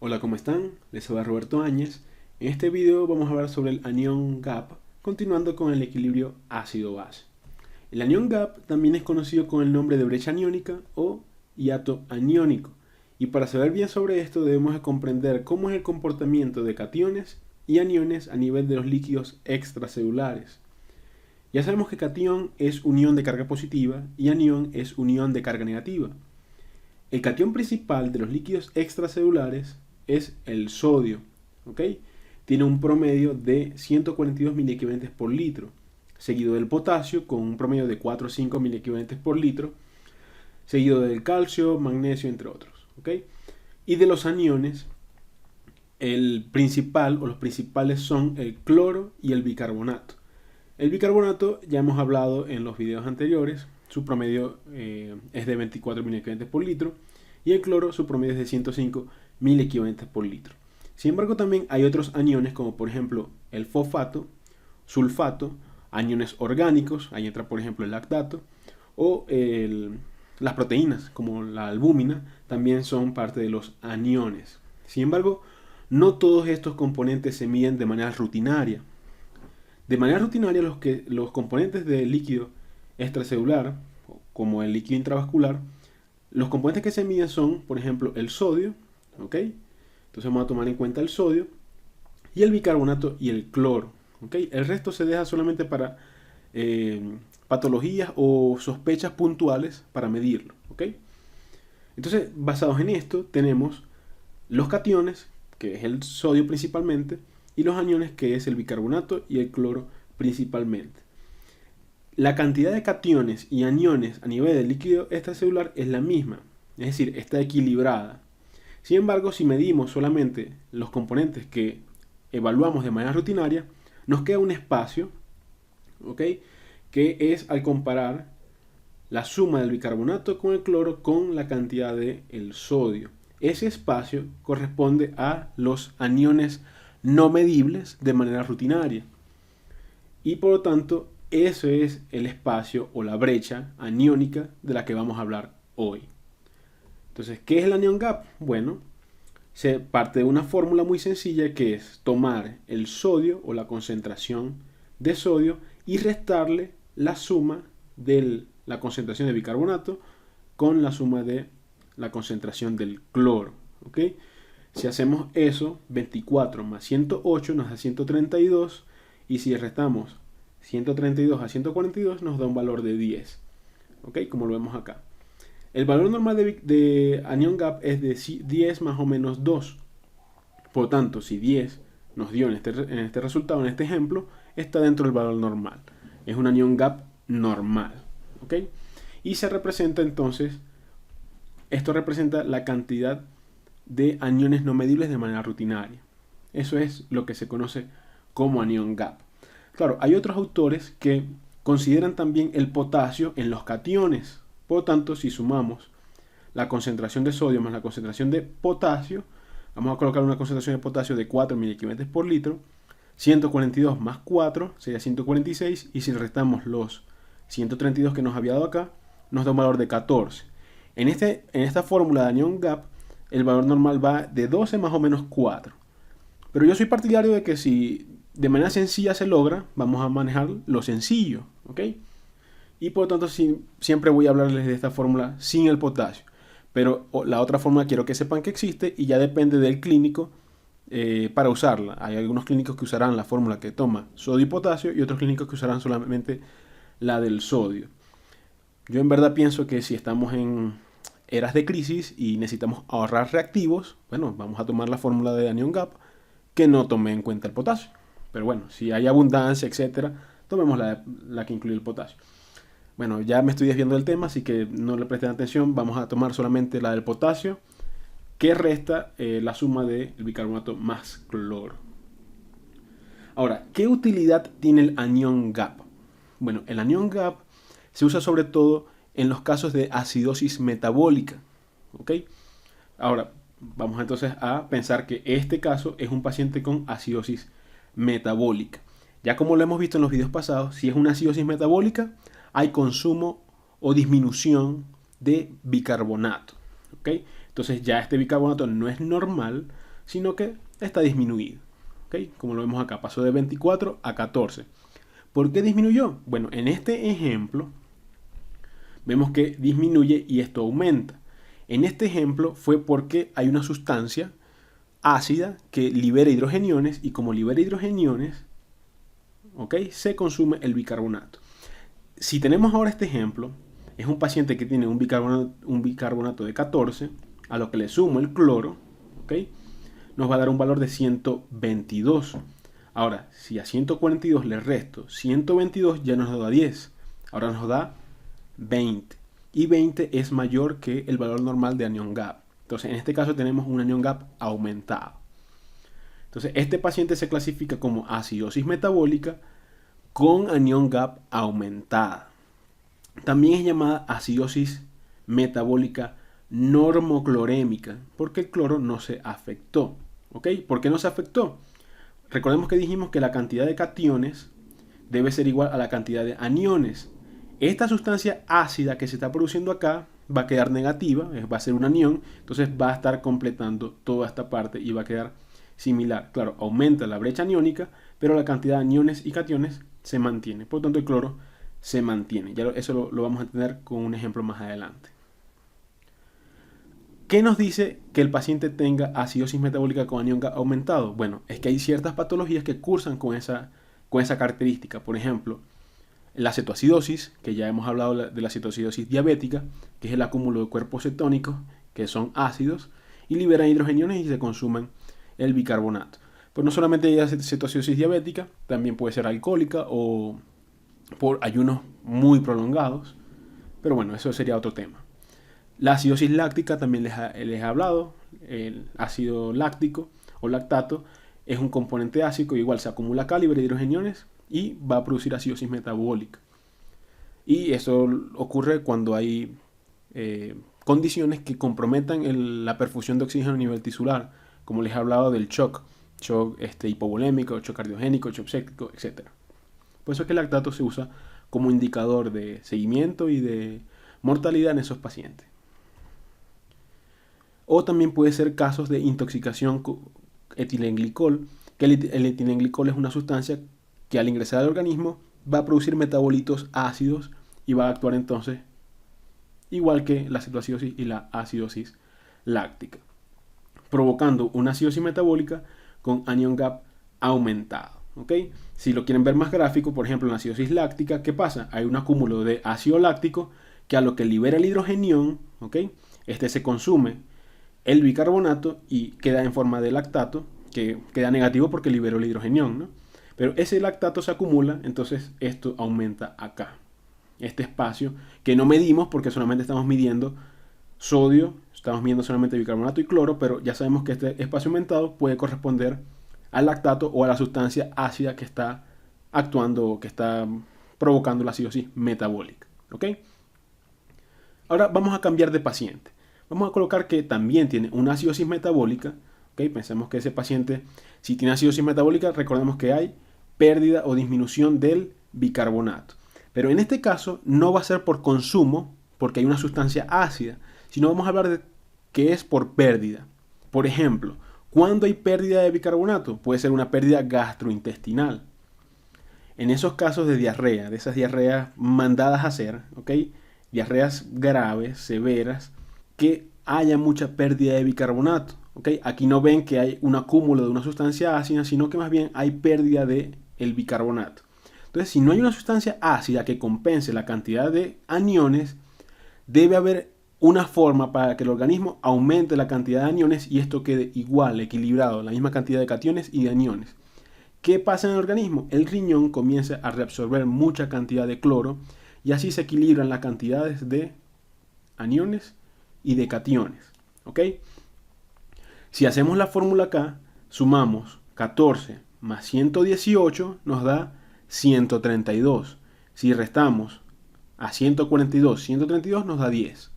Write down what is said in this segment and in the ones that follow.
Hola, ¿cómo están? Les habla Roberto Áñez. En este video vamos a hablar sobre el anión gap, continuando con el equilibrio ácido-base. El anión gap también es conocido con el nombre de brecha aniónica o hiato aniónico. Y para saber bien sobre esto debemos de comprender cómo es el comportamiento de cationes y aniones a nivel de los líquidos extracelulares. Ya sabemos que catión es unión de carga positiva y anión es unión de carga negativa. El catión principal de los líquidos extracelulares es el sodio, ¿ok? Tiene un promedio de 142 miliequivalentes por litro, seguido del potasio con un promedio de 4 o 5 miliequivalentes por litro, seguido del calcio, magnesio, entre otros, ¿ok? Y de los aniones, el principal o los principales son el cloro y el bicarbonato. El bicarbonato ya hemos hablado en los videos anteriores, su promedio es de 24 miliequivalentes por litro y el cloro su promedio es de 105 miliequivalentes por litro. Sin embargo, también hay otros aniones como por ejemplo el fosfato, sulfato, aniones orgánicos, ahí entra por ejemplo el lactato, o las proteínas como la albúmina también son parte de los aniones. Sin embargo, no todos estos componentes se miden de manera rutinaria. De manera rutinaria, los componentes del líquido extracelular, como el líquido intravascular, los componentes que se miden son, por ejemplo, el sodio, ¿ok? Entonces vamos a tomar en cuenta el sodio, y el bicarbonato y el cloro, ¿ok? El resto se deja solamente para patologías o sospechas puntuales para medirlo, ¿ok? Entonces, basados en esto, tenemos los cationes, que es el sodio principalmente, y los aniones, que es el bicarbonato y el cloro principalmente. La cantidad de cationes y aniones a nivel del líquido extracelular es la misma, es decir, está equilibrada. Sin embargo, si medimos solamente los componentes que evaluamos de manera rutinaria, nos queda un espacio, ¿ok? Que es al comparar la suma del bicarbonato con el cloro con la cantidad del sodio. Ese espacio corresponde a los aniones no medibles de manera rutinaria. Y por lo tanto, ese es el espacio o la brecha aniónica de la que vamos a hablar hoy. Entonces, ¿qué es el anion gap? Bueno, se parte de una fórmula muy sencilla que es tomar el sodio o la concentración de sodio y restarle la suma de la concentración de bicarbonato con la suma de la concentración del cloro, ¿ok? Si hacemos eso, 24 más 108 nos da 132, y si restamos 132 a 142 nos da un valor de 10, ¿ok? Como lo vemos acá. El valor normal de anion gap es de 10 más o menos 2. Por lo tanto, si 10 nos dio en este resultado, en este ejemplo, está dentro del valor normal. Es un anion gap normal, ¿ok? Y se representa entonces, esto representa la cantidad de aniones no medibles de manera rutinaria. Eso es lo que se conoce como anion gap. Claro, hay otros autores que consideran también el potasio en los cationes. Por lo tanto, si sumamos la concentración de sodio más la concentración de potasio, vamos a colocar una concentración de potasio de 4 miliequivalentes por litro. 142 más 4 sería 146, y si restamos los 132 que nos había dado acá, nos da un valor de 14. En esta fórmula de anion gap, el valor normal va de 12 más o menos 4. Pero yo soy partidario de que si de manera sencilla se logra, vamos a manejar lo sencillo, ¿ok? Y por lo tanto siempre voy a hablarles de esta fórmula sin el potasio. Pero la otra fórmula quiero que sepan que existe y ya depende del clínico para usarla. Hay algunos clínicos que usarán la fórmula que toma sodio y potasio y otros clínicos que usarán solamente la del sodio. Yo en verdad pienso que si estamos en eras de crisis y necesitamos ahorrar reactivos, bueno, vamos a tomar la fórmula de anion gap que no tome en cuenta el potasio. Pero bueno, si hay abundancia, etcétera, tomemos la que incluye el potasio. Bueno, ya me estoy desviando del tema, así que no le presten atención. Vamos a tomar solamente la del potasio, que resta la suma del bicarbonato más cloro. Ahora, ¿qué utilidad tiene el anion gap? Bueno, el anion gap se usa sobre todo en los casos de acidosis metabólica, ¿ok? Ahora, vamos entonces a pensar que este caso es un paciente con acidosis metabólica. Ya como lo hemos visto en los videos pasados, si es una acidosis metabólica, hay consumo o disminución de bicarbonato, ¿ok? Entonces ya este bicarbonato no es normal, sino que está disminuido. ¿Okay? Como lo vemos acá, pasó de 24 a 14. ¿Por qué disminuyó? Bueno, en este ejemplo vemos que disminuye y esto aumenta. En este ejemplo fue porque hay una sustancia ácida que libera hidrogeniones y como libera hidrogeniones, ¿okay?, se consume el bicarbonato. Si tenemos ahora este ejemplo, es un paciente que tiene un bicarbonato de 14, a lo que le sumo el cloro, ¿okay?, nos va a dar un valor de 122. Ahora, si a 142 le resto 122, ya nos da 10. Ahora nos da 20. Y 20 es mayor que el valor normal de anión GAP. Entonces, en este caso tenemos un anión GAP aumentado. Entonces, este paciente se clasifica como acidosis metabólica con anión GAP aumentada. También es llamada acidosis metabólica normoclorémica, porque el cloro no se afectó. ¿Ok? ¿Por qué no se afectó? Recordemos que dijimos que la cantidad de cationes debe ser igual a la cantidad de aniones. Esta sustancia ácida que se está produciendo acá va a quedar negativa, va a ser un anión, entonces va a estar completando toda esta parte y va a quedar similar. Claro, aumenta la brecha aniónica, pero la cantidad de aniones y cationes se mantiene. Por lo tanto, el cloro se mantiene. Ya eso lo vamos a tener con un ejemplo más adelante. ¿Qué nos dice que el paciente tenga acidosis metabólica con anión GAP aumentado? Bueno, es que hay ciertas patologías que cursan con esa característica. Por ejemplo, la cetoacidosis, que ya hemos hablado de la cetoacidosis diabética, que es el acúmulo de cuerpos cetónicos que son ácidos y liberan hidrogeniones y se consumen el bicarbonato. Pues no solamente hay cetoacidosis diabética, también puede ser alcohólica o por ayunos muy prolongados. Pero bueno, eso sería otro tema. La acidosis láctica también les he hablado. El ácido láctico o lactato es un componente ácido, igual se acumula acá, libera hidrogeniones y va a producir acidosis metabólica. Y eso ocurre cuando hay condiciones que comprometan la perfusión de oxígeno a nivel tisular, como les he hablado del shock hipovolémico, shock cardiogénico, shock séptico, etc. Por eso es que el lactato se usa como indicador de seguimiento y de mortalidad en esos pacientes. O también puede ser casos de intoxicación con etilenglicol, que el etilenglicol es una sustancia que al ingresar al organismo va a producir metabolitos ácidos y va a actuar entonces igual que la cetoacidosis y la acidosis láctica, provocando una acidosis metabólica con anión GAP aumentado. ¿Okay? Si lo quieren ver más gráfico, por ejemplo en la acidosis láctica, ¿qué pasa? Hay un acúmulo de ácido láctico que a lo que libera el hidrogenión, ¿okay?, este se consume el bicarbonato y queda en forma de lactato, que queda negativo porque liberó el hidrogenión, ¿no? Pero ese lactato se acumula, entonces esto aumenta acá. Este espacio que no medimos porque solamente estamos midiendo sodio, estamos midiendo solamente bicarbonato y cloro, pero ya sabemos que este espacio aumentado puede corresponder al lactato o a la sustancia ácida que está actuando, que está provocando la acidosis metabólica. ¿Ok? Ahora vamos a cambiar de paciente. Vamos a colocar que también tiene una acidosis metabólica. ¿Ok? Pensemos que ese paciente, si tiene acidosis metabólica, recordemos que hay pérdida o disminución del bicarbonato. Pero en este caso no va a ser por consumo, porque hay una sustancia ácida, sino vamos a hablar de que es por pérdida. Por ejemplo, ¿cuándo hay pérdida de bicarbonato? Puede ser una pérdida gastrointestinal. En esos casos de diarrea, de esas diarreas mandadas a hacer, ¿ok?, diarreas graves, severas, que haya mucha pérdida de bicarbonato. ¿Ok? Aquí no ven que hay un acúmulo de una sustancia ácida, sino que más bien hay pérdida del bicarbonato. Entonces, si no hay una sustancia ácida que compense la cantidad de aniones, debe haber una forma para que el organismo aumente la cantidad de aniones y esto quede igual, equilibrado, la misma cantidad de cationes y de aniones. ¿Qué pasa en el organismo? El riñón comienza a reabsorber mucha cantidad de cloro y así se equilibran las cantidades de aniones y de cationes. ¿Ok? Si hacemos la fórmula acá, sumamos 14 más 118 nos da 132. Si restamos a 142 nos da 10.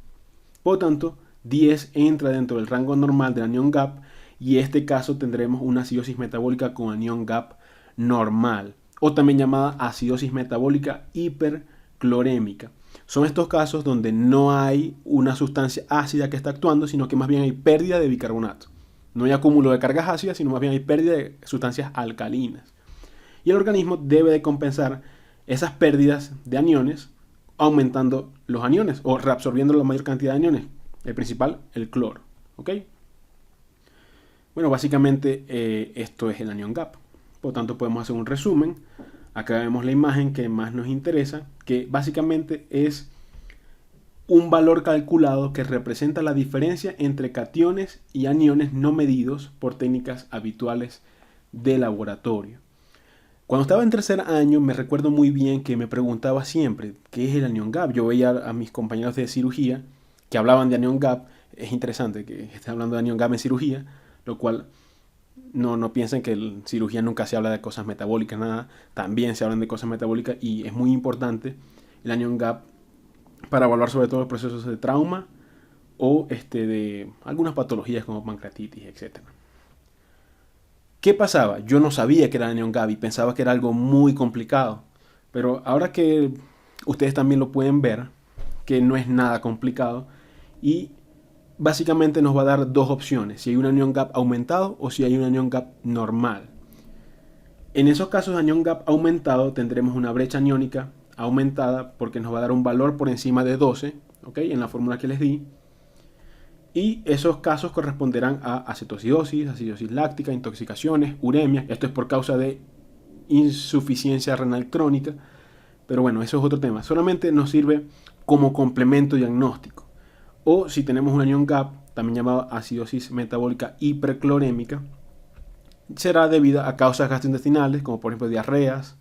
Por lo tanto, 10 entra dentro del rango normal del anión GAP y en este caso tendremos una acidosis metabólica con anión GAP normal o también llamada acidosis metabólica hiperclorémica. Son estos casos donde no hay una sustancia ácida que está actuando, sino que más bien hay pérdida de bicarbonato. No hay acúmulo de cargas ácidas, sino más bien hay pérdida de sustancias alcalinas. Y el organismo debe de compensar esas pérdidas de aniones aumentando los aniones o reabsorbiendo la mayor cantidad de aniones. El principal, el cloro. ¿Ok? Bueno, básicamente esto es el anion gap. Por lo tanto, podemos hacer un resumen. Acá vemos la imagen que más nos interesa, que básicamente es un valor calculado que representa la diferencia entre cationes y aniones no medidos por técnicas habituales de laboratorio. Cuando estaba en tercer año me recuerdo muy bien que me preguntaba siempre qué es el anion gap. Yo veía a mis compañeros de cirugía que hablaban de anion gap. Es interesante que estén hablando de anion gap en cirugía, lo cual no piensen que en cirugía nunca se habla de cosas metabólicas, nada. También se hablan de cosas metabólicas y es muy importante el anion gap para evaluar sobre todo los procesos de trauma o de algunas patologías como pancreatitis, etc. ¿Qué pasaba? Yo no sabía que era anion gap y pensaba que era algo muy complicado. Pero ahora que ustedes también lo pueden ver, que no es nada complicado y básicamente nos va a dar dos opciones, si hay un anion gap aumentado o si hay un anion gap normal. En esos casos de anion gap aumentado tendremos una brecha aniónica aumentada porque nos va a dar un valor por encima de 12, ¿ok? En la fórmula que les di. Y esos casos corresponderán a acetoacidosis, acidosis láctica, intoxicaciones, uremia. Esto es por causa de insuficiencia renal crónica. Pero bueno, eso es otro tema. Solamente nos sirve como complemento diagnóstico. O si tenemos un anion gap, también llamado acidosis metabólica hiperclorémica, será debida a causas gastrointestinales, como por ejemplo diarreas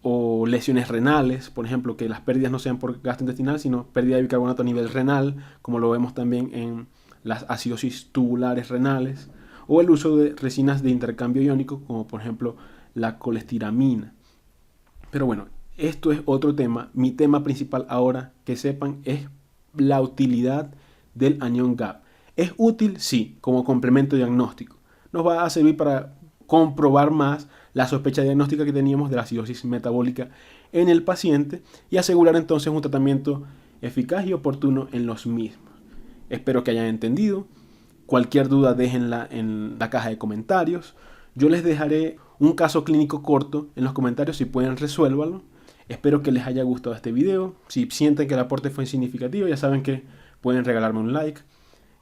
o lesiones renales, por ejemplo, que las pérdidas no sean por gastrointestinal, sino pérdida de bicarbonato a nivel renal, como lo vemos también en las acidosis tubulares renales, o el uso de resinas de intercambio iónico, como por ejemplo la colestiramina. Pero bueno, esto es otro tema. Mi tema principal ahora, que sepan, es la utilidad del anion gap. ¿Es útil? Sí, como complemento diagnóstico. Nos va a servir para comprobar más la sospecha diagnóstica que teníamos de la acidosis metabólica en el paciente y asegurar entonces un tratamiento eficaz y oportuno en los mismos. Espero que hayan entendido. Cualquier duda déjenla en la caja de comentarios. Yo les dejaré un caso clínico corto en los comentarios, si pueden resuélvanlo. Espero que les haya gustado este video. Si sienten que el aporte fue significativo, ya saben que pueden regalarme un like.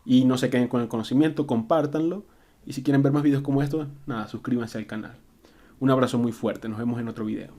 Y no se queden con el conocimiento, compártanlo. Y si quieren ver más videos como estos, nada, suscríbanse al canal. Un abrazo muy fuerte, nos vemos en otro video.